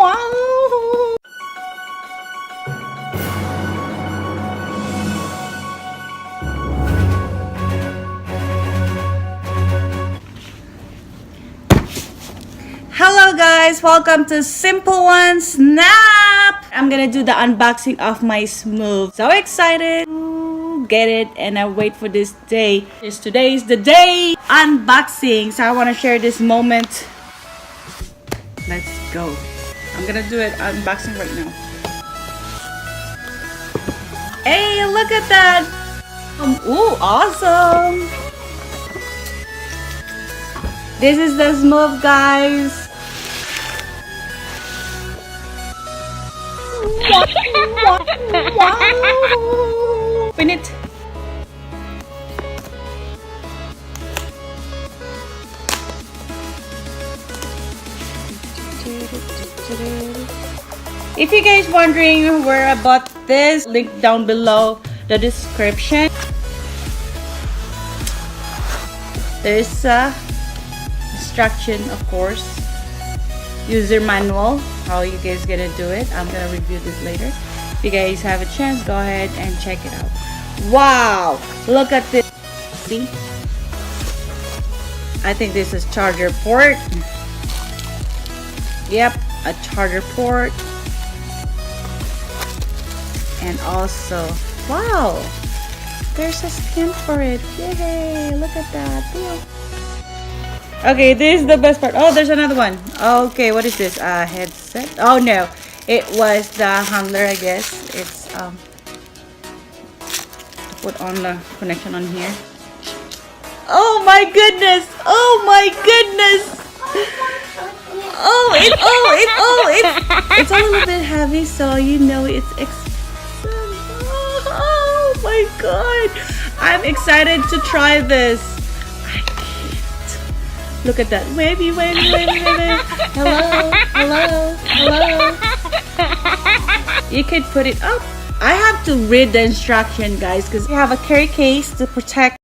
Wow. Hello guys, welcome to Simple One Snap. I'm gonna do the unboxing of my Smooth. So excited to get it, and I wait for this day. Today is the day unboxing. So I want to share this moment. Let's go. I'm gonna do it unboxing right now. Hey, look at that. Ooh, awesome. This is the Smooth, guys. Wow. Open it. If you guys wondering where I bought this, link down below the description. There's a instruction, of course, user manual, how you guys gonna do it. I'm gonna review this later. If you guys have a chance, go ahead and check it out. Wow, look at this. See, I think this is charger port. Yep, a charger port. And also, wow, there's a skin for it. Yay, look at that. Okay, this is the best part. Oh, there's another one. Okay, what is this? Headset? Oh no, it was the handler, I guess. It's put on the connection on here. Oh my goodness! Oh my goodness! It's a little bit heavy, so you know it's expensive. Oh my god! I'm excited to try this. Look at that. Wavy. Hello. You could put it up. I have to read the instruction, guys, because you have a carry case to protect